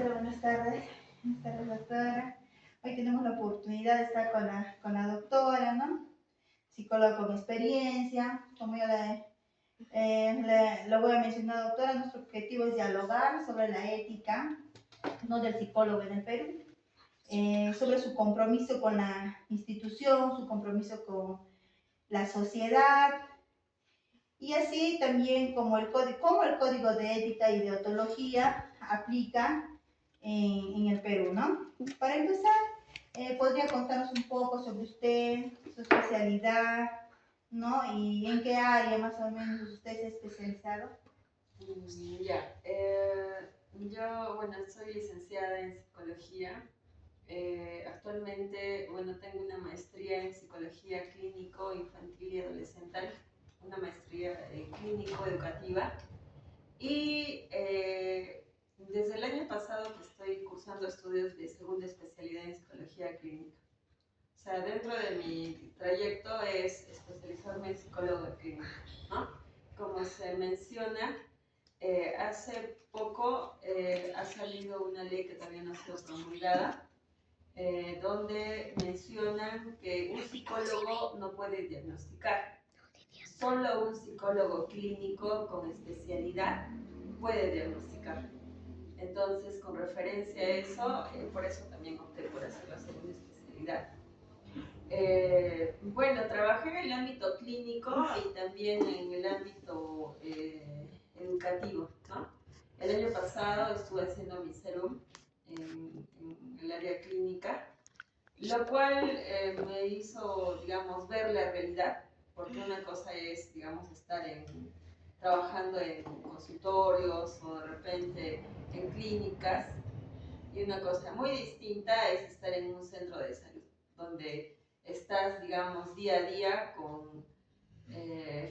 Hola, buenas tardes. Buenas tardes, doctora. Hoy tenemos la oportunidad de estar con la doctora, ¿no? Psicóloga con experiencia. Como yo lo voy a mencionar, doctora, nuestro objetivo es dialogar sobre la ética, no del psicólogo en el Perú, sobre su compromiso con la institución, su compromiso con la sociedad, y así también cómo el código de ética y deontología aplica en el Perú, ¿no? Para empezar, ¿podría contarnos un poco sobre usted, su especialidad, ¿no? Y en qué área más o menos usted se ha especializado? Yo, bueno, soy licenciada en psicología. Actualmente, bueno, tengo una maestría en psicología clínico infantil y adolescental, una maestría clínico-educativa. Y desde el año pasado que estoy cursando estudios de segunda especialidad en psicología clínica. O sea, dentro de mi trayecto es especializarme en psicóloga clínica, ¿no? Como se menciona, hace poco ha salido una ley que todavía no ha sido promulgada, donde mencionan que un psicólogo no puede diagnosticar. Solo un psicólogo clínico con especialidad puede diagnosticar. Entonces, con referencia a eso, por eso también opté por hacer la segunda especialidad. Bueno, trabajé en el ámbito clínico y también en el ámbito educativo, ¿no? El año pasado estuve haciendo mi serum en el área clínica, lo cual me hizo, digamos, ver la realidad, porque una cosa es, digamos, trabajando en consultorios o de repente en clínicas, y una cosa muy distinta es estar en un centro de salud, donde estás, digamos, día a día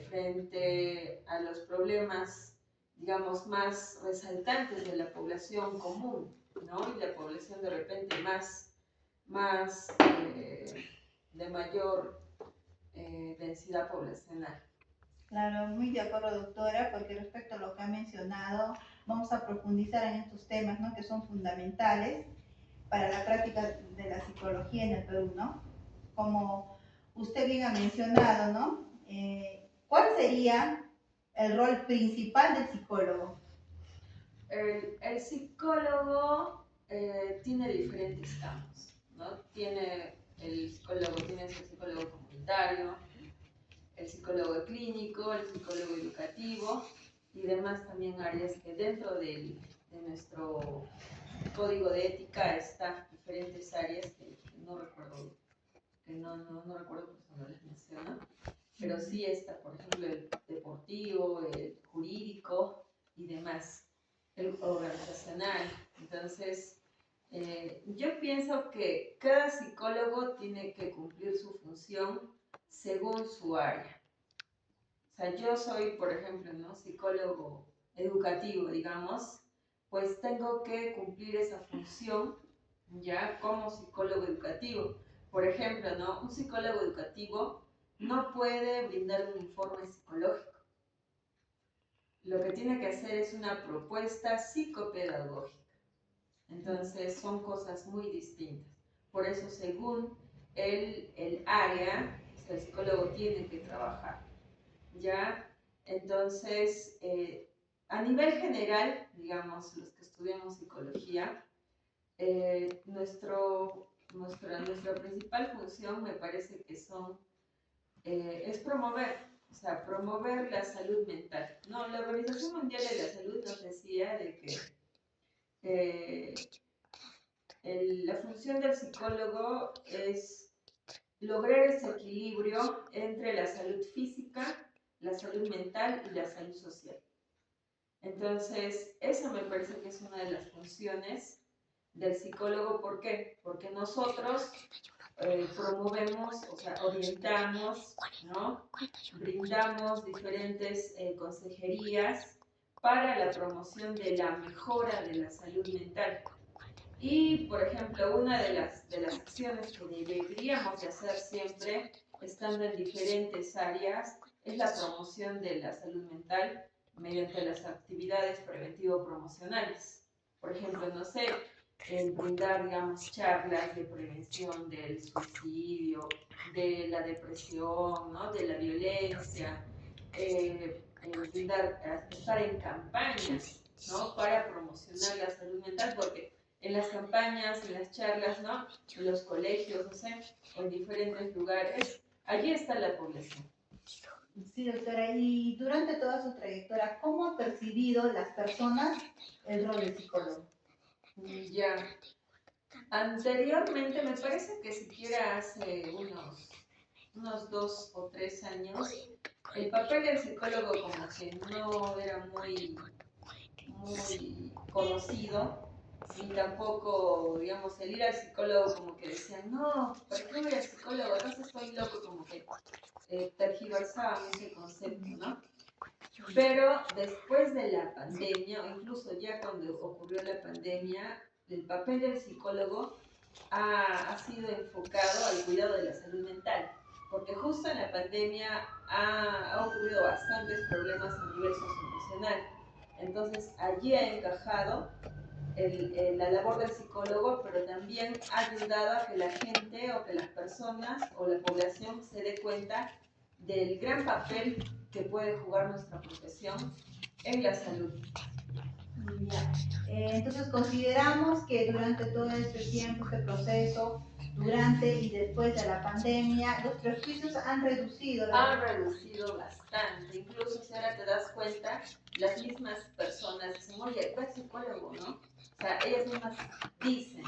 frente a los problemas, digamos, más resaltantes de la población común, ¿no? Y la población de repente más de mayor densidad poblacional. Claro, muy de acuerdo, doctora, porque respecto a lo que ha mencionado, vamos a profundizar en estos temas, ¿no? Que son fundamentales para la práctica de la psicología en el Perú, ¿no? Como usted bien ha mencionado, ¿no? ¿Cuál sería el rol principal del psicólogo? El psicólogo tiene diferentes campos, ¿no? El psicólogo tiene el psicólogo comunitario, el psicólogo clínico, el psicólogo educativo y demás también áreas que dentro de nuestro código de ética está diferentes áreas que no recuerdo, no recuerdo por qué no les menciono, pero sí está, por ejemplo, el deportivo, el jurídico y demás, el organizacional. Entonces, yo pienso que cada psicólogo tiene que cumplir su función según su área. O sea, yo soy, por ejemplo, ¿no? Psicólogo educativo, digamos, pues tengo que cumplir esa función ya como psicólogo educativo. Por ejemplo, ¿no? Un psicólogo educativo no puede brindar un informe psicológico. Lo que tiene que hacer es una propuesta psicopedagógica. Entonces son cosas muy distintas. Por eso, según el área, o sea, el psicólogo tiene que trabajar. ¿Ya? Entonces, a nivel general, digamos, los que estudiamos psicología, nuestra principal función me parece que es promover, o sea, promover la salud mental. No, la Organización Mundial de la Salud nos decía de que la función del psicólogo es lograr ese equilibrio entre la salud física, la salud mental y la salud social. Entonces, esa me parece que es una de las funciones del psicólogo. ¿Por qué? Porque nosotros promovemos, o sea, orientamos, ¿no? Brindamos diferentes consejerías para la promoción de la mejora de la salud mental. Y, por ejemplo, una de las acciones que deberíamos de hacer siempre, estando en diferentes áreas, es la promoción de la salud mental mediante las actividades preventivo-promocionales. Por ejemplo, no sé, el brindar, digamos, charlas de prevención del suicidio, de la depresión, ¿no? De la violencia, brindar, estar en campañas, ¿no? Para promocionar la salud mental, porque en las campañas, en las charlas, ¿no? En los colegios, no sé, o en diferentes lugares, allí está la población. Sí, doctora, y durante toda su trayectoria, ¿cómo han percibido las personas el rol de psicólogo? Ya, anteriormente, me parece que siquiera hace unos 2 o 3 años, el papel del psicólogo como que no era muy conocido, ni tampoco, digamos, el ir al psicólogo como que decían, no, ¿para qué voy al psicólogo? ¿Acaso estoy loco? Como que tergiversaban ese concepto, ¿no? Pero después de la pandemia, o incluso ya cuando ocurrió la pandemia, el papel del psicólogo ha sido enfocado al cuidado de la salud mental, porque justo en la pandemia ha ocurrido bastantes problemas a nivel socioemocional. Entonces allí ha encajado la labor del psicólogo, pero también ha ayudado a que la gente o que las personas o la población se dé cuenta del gran papel que puede jugar nuestra profesión en la salud. Ya. Entonces consideramos que durante todo este tiempo, este proceso, durante y después de la pandemia, los prejuicios han reducido. Ha reducido bastante, incluso si ahora te das cuenta, las mismas personas dicen, oye, ve al psicólogo, ¿no? O sea, ellas mismas dicen,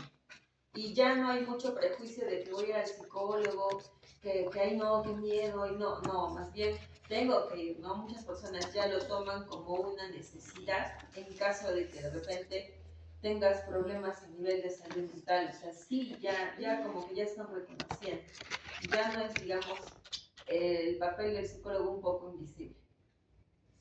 y ya no hay mucho prejuicio de que voy a ir al psicólogo, que ay no, qué miedo, y no, más bien tengo que ir, ¿no? Muchas personas ya lo toman como una necesidad en caso de que de repente tengas problemas a nivel de salud mental, o sea, sí, ya como que ya están reconociendo, ya no es, digamos, el papel del psicólogo un poco invisible.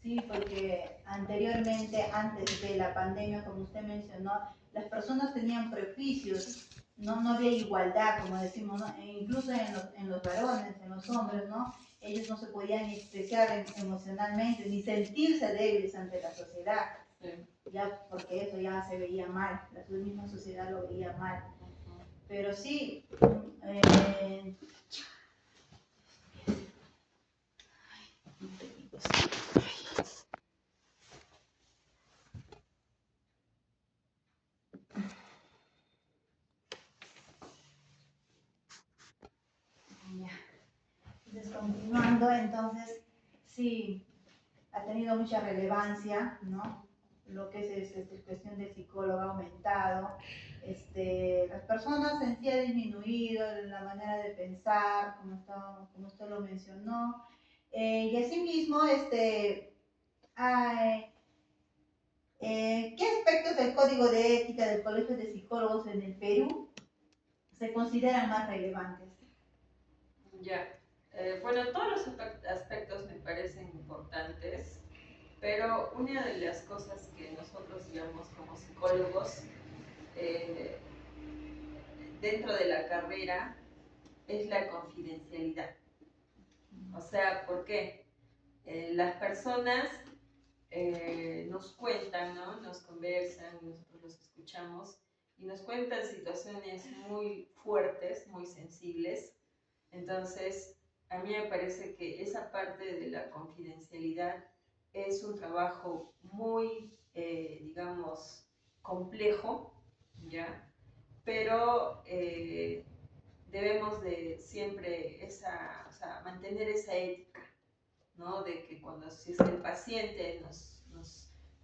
Sí, porque anteriormente, antes de la pandemia, como usted mencionó, las personas tenían prejuicios, no había igualdad, como decimos, ¿no? E incluso en los varones, en los hombres, ¿no? Ellos no se podían expresar emocionalmente ni sentirse débiles ante la sociedad, Sí. ya porque eso ya se veía mal, la misma sociedad lo veía mal. Pero sí, entonces, continuando, entonces, sí, ha tenido mucha relevancia, ¿no? Lo que es cuestión de psicólogo ha aumentado. Las personas en sí ha disminuido la manera de pensar, como usted lo mencionó. Y asimismo, hay, ¿qué aspectos del código de ética del Colegio de Psicólogos en el Perú se consideran más relevantes? Ya. Bueno, todos los aspectos me parecen importantes, pero una de las cosas que nosotros, digamos, como psicólogos, eh, dentro de la carrera, es la confidencialidad. O sea, ¿por qué? Las personas nos cuentan, ¿no? Nos conversan, nosotros los escuchamos y nos cuentan situaciones muy fuertes, muy sensibles. Entonces, a mí me parece que esa parte de la confidencialidad es un trabajo muy, digamos, complejo, ¿ya? Pero debemos de siempre o sea, mantener esa ética, ¿no? De que si es que el paciente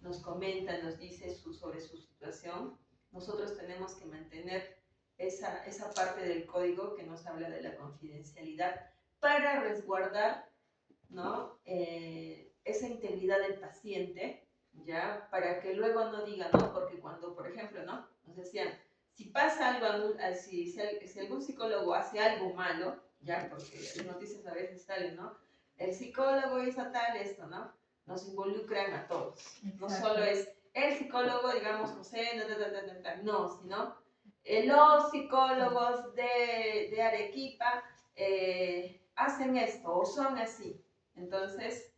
nos comenta, nos dice sobre su situación, nosotros tenemos que mantener esa parte del código que nos habla de la confidencialidad para resguardar, ¿no? Esa integridad del paciente, ¿ya? Para que luego no diga, ¿no? Porque cuando, por ejemplo, ¿no? Nos decían, si pasa algo, si algún psicólogo hace algo malo, ¿ya? Porque las noticias a veces salen, ¿no? El psicólogo hizo tal, esto, ¿no? Nos involucran a todos. Exacto. No solo es el psicólogo, digamos, José, no, sino los psicólogos de Arequipa hacen esto o son así. Entonces,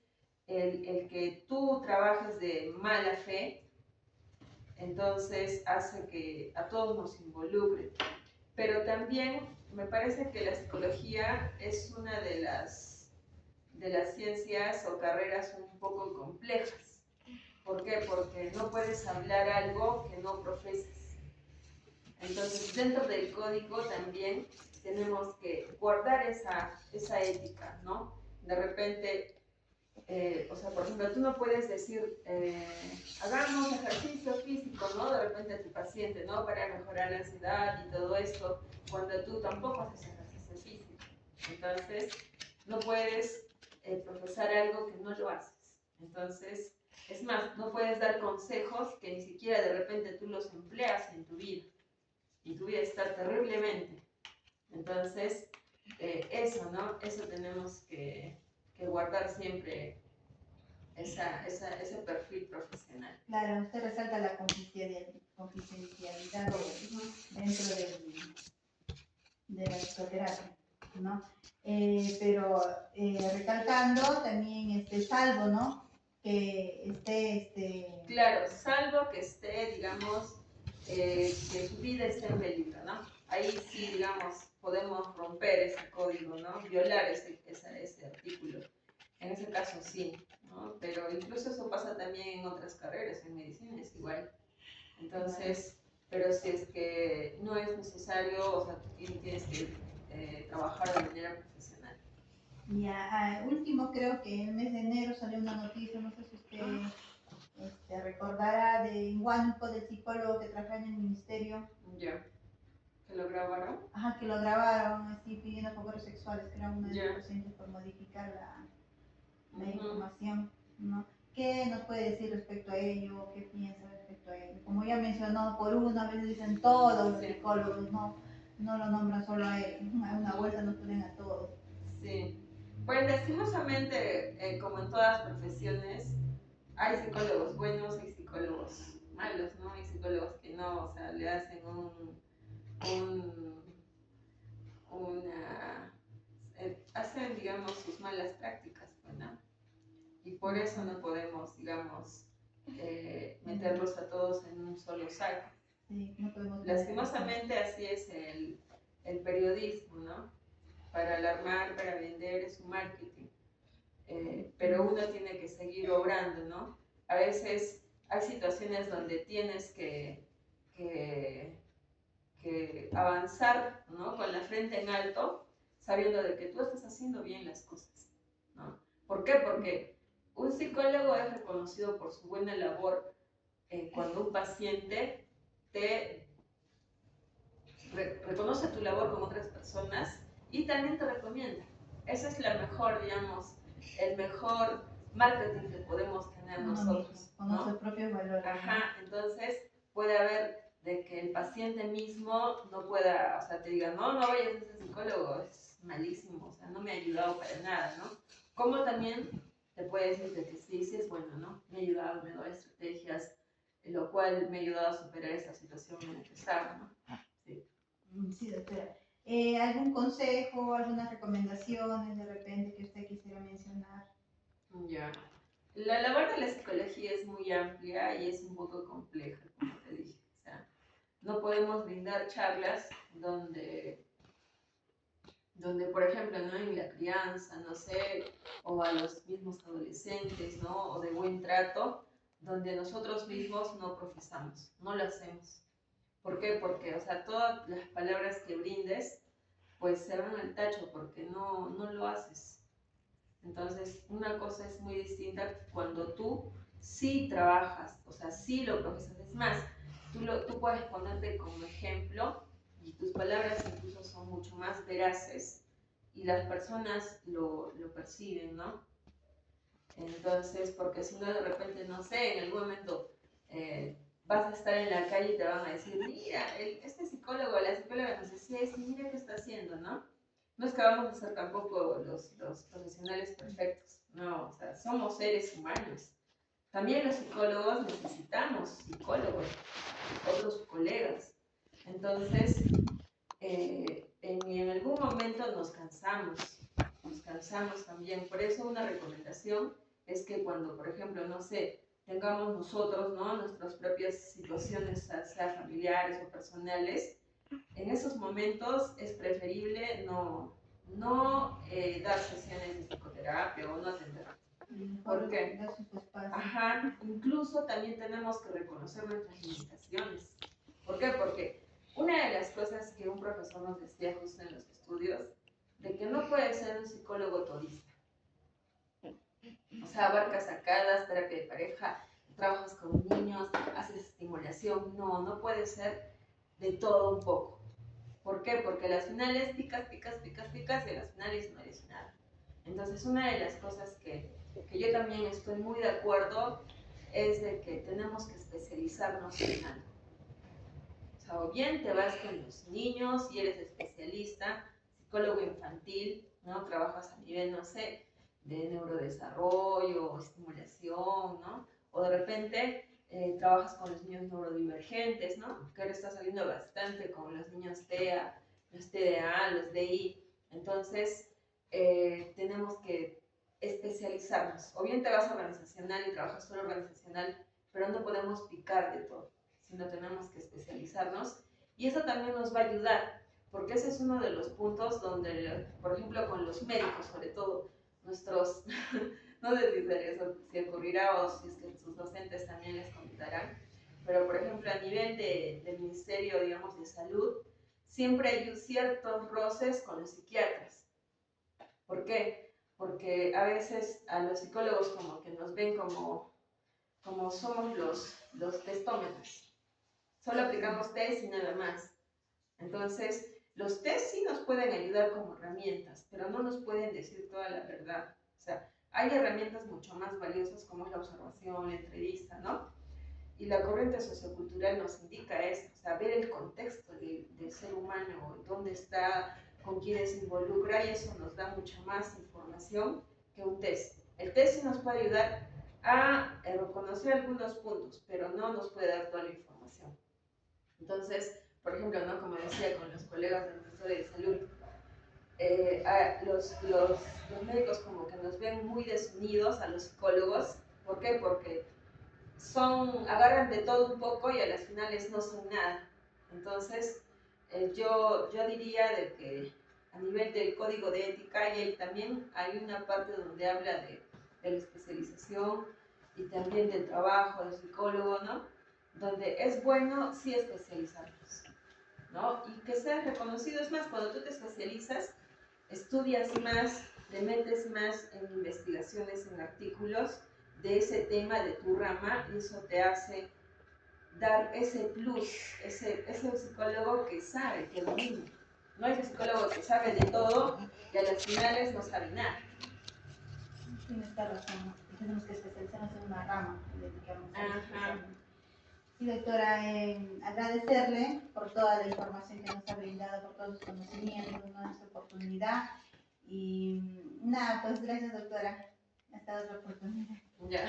el que tú trabajes de mala fe entonces hace que a todos nos involucre. Pero también me parece que la psicología es una de las ciencias o carreras un poco complejas. ¿Por qué? Porque no puedes hablar algo que no profesas. Entonces, dentro del código también tenemos que guardar esa ética, ¿no? De repente, o sea, por ejemplo, tú no puedes decir, hagamos ejercicio físico, ¿no? De repente a tu paciente, ¿no? Para mejorar la ansiedad y todo esto, cuando tú tampoco haces ejercicio físico. Entonces, no puedes profesar algo que no lo haces. Entonces, es más, no puedes dar consejos que ni siquiera de repente tú los empleas en tu vida. Y tu vida está terriblemente. Entonces, eso, ¿no? Eso tenemos que guardar siempre ese perfil profesional. Claro, usted resalta la confidencialidad dentro de la psicoterapia, ¿no? Pero recalcando también salvo, ¿no? Que esté. Claro, salvo que esté, digamos, que su vida esté en peligro, ¿no? Ahí sí, digamos, podemos romper ese código, ¿no? Violar ese artículo. En ese caso sí, ¿no? Pero incluso eso pasa también en otras carreras, en medicina es igual. Entonces, pero si es que no es necesario, o sea, tú tienes que trabajar de manera profesional. Y último, creo que en el mes de enero salió una noticia, no sé si usted recordará de Huánuco, del psicólogo que trabaja en el ministerio. Ya. ¿Que lo grabaron? Ajá, que lo grabaron así pidiendo favores sexuales, que era uno de los Ya. pacientes por modificar la información, ¿no? ¿Qué nos puede decir respecto a ello? ¿Qué piensa respecto a ello? Como ya mencionó, por una vez dicen todos los psicólogos, no lo nombran solo a él, a una vuelta nos ponen a todos. Sí. Pues lastimosamente, como en todas profesiones, hay psicólogos buenos, hay psicólogos malos, ¿no? Hay psicólogos que no, o sea, le hacen hacen, digamos, sus malas prácticas, ¿no? Y por eso no podemos, digamos, meterlos a todos en un solo saco. Sí, no podemos. Lastimosamente así es el periodismo, ¿no? Para alarmar, para vender, es un marketing. Pero uno tiene que seguir obrando, ¿no? A veces hay situaciones donde tienes que avanzar, ¿no? Con la frente en alto, sabiendo de que tú estás haciendo bien las cosas, ¿no? ¿Por qué? Porque un psicólogo es reconocido por su buena labor cuando un paciente te reconoce tu labor con otras personas y también te recomienda. Esa es la mejor, digamos, el mejor marketing que podemos tener nosotros. Con nuestros propios valores. Ajá, entonces puede haber de que el paciente mismo no pueda, o sea, te diga, no vayas a ese psicólogo, es malísimo, o sea, no me ha ayudado para nada, ¿no? Como también te puede decir de que sí es bueno, ¿no? Me ha ayudado, me da estrategias, lo cual me ha ayudado a superar esa situación en la que estaba, ¿no? Sí. Sí, doctora. ¿Algún consejo, algunas recomendaciones de repente que usted quisiera mencionar? Ya. La labor de la psicología es muy amplia y es un poco compleja, como te dije. O sea, no podemos brindar charlas donde por ejemplo, ¿no? En la crianza, no sé, o a los mismos adolescentes, ¿no? O de buen trato, donde nosotros mismos no profesamos, no lo hacemos. ¿Por qué? Porque, o sea, todas las palabras que brindes, pues se van al tacho porque no lo haces. Entonces, una cosa es muy distinta cuando tú sí trabajas, o sea, sí lo profesas. Es más, tú puedes ponerte como ejemplo y tus palabras incluso son mucho más veraces y las personas lo perciben, ¿no? Entonces, porque si no de repente, no sé, en algún momento vas a estar en la calle y te van a decir, mira, este psicólogo, la psicóloga nos decía esto, mira qué está haciendo, ¿no? No es que vamos a ser tampoco los profesionales perfectos, no, o sea, somos seres humanos. También los psicólogos necesitamos psicólogos, otros colegas. Entonces, en algún momento nos cansamos también. Por eso una recomendación es que cuando, por ejemplo, no sé, tengamos nosotros, ¿no? Nuestras propias situaciones, sea familiares o personales, en esos momentos es preferible no dar sesiones de psicoterapia o no atender. ¿Por qué? Ajá, incluso también tenemos que reconocer nuestras limitaciones. ¿Por qué? Porque una de las cosas que un profesor nos decía justo en los estudios, de que no puede ser un psicólogo todista. O sea, abarcas sacadas, terapia de pareja, trabajas con niños, haces estimulación. No puede ser de todo un poco. ¿Por qué? Porque a las finales picas y a las finales no eres nada. Entonces, una de las cosas que yo también estoy muy de acuerdo es de que tenemos que especializarnos en algo. O sea, o bien te vas con los niños y eres especialista, psicólogo infantil, ¿no? Trabajas a nivel, no sé, de neurodesarrollo, estimulación, ¿no? O de repente trabajas con los niños neurodivergentes, ¿no? Que ahora está saliendo bastante con los niños TEA, los TDA, los DI. Entonces, tenemos que especializarnos. O bien te vas a organizacional y trabajas solo organizacional, pero no podemos picar de todo, sino tenemos que especializarnos. Y eso también nos va a ayudar, porque ese es uno de los puntos donde, por ejemplo, con los médicos, sobre todo, nuestros, no sé si eso si ocurrirá o si es que sus docentes también les comentarán, pero por ejemplo, a nivel del Ministerio, digamos, de Salud, siempre hay ciertos roces con los psiquiatras. ¿Por qué? Porque a veces a los psicólogos como que nos ven como somos los testómetros. Solo aplicamos test y nada más. Entonces, los test sí nos pueden ayudar como herramientas, pero no nos pueden decir toda la verdad. O sea, hay herramientas mucho más valiosas como es la observación, la entrevista, ¿no? Y la corriente sociocultural nos indica eso, o sea, ver el contexto del ser humano, dónde está, con quiénes se involucra, y eso nos da mucha más información que un test. El test sí nos puede ayudar a reconocer algunos puntos, pero no nos puede dar toda la información. Entonces, por ejemplo, ¿no? Como decía con los colegas del Ministerio de Salud, los médicos como que nos ven muy desunidos a los psicólogos. ¿Por qué? Porque agarran de todo un poco y a las finales no son nada. Entonces, yo diría de que a nivel del código de ética, y también hay una parte donde habla de la especialización y también del trabajo del psicólogo, ¿no? Donde es bueno sí especializarnos, ¿no? Y que seas reconocido. Es más, cuando tú te especializas, estudias más, te metes más en investigaciones, en artículos de ese tema, de tu rama, y eso te hace dar ese plus, ese psicólogo que sabe, que domina. No es el psicólogo que sabe de todo y a las finales no sabe nada. Tienes toda razón, tenemos que especializarnos en una rama y dedicarnos a eso. Sí, doctora, agradecerle por toda la información que nos ha brindado, por todos los conocimientos, nuestra oportunidad. Y nada, pues gracias, doctora. Hasta otra oportunidad. Ya.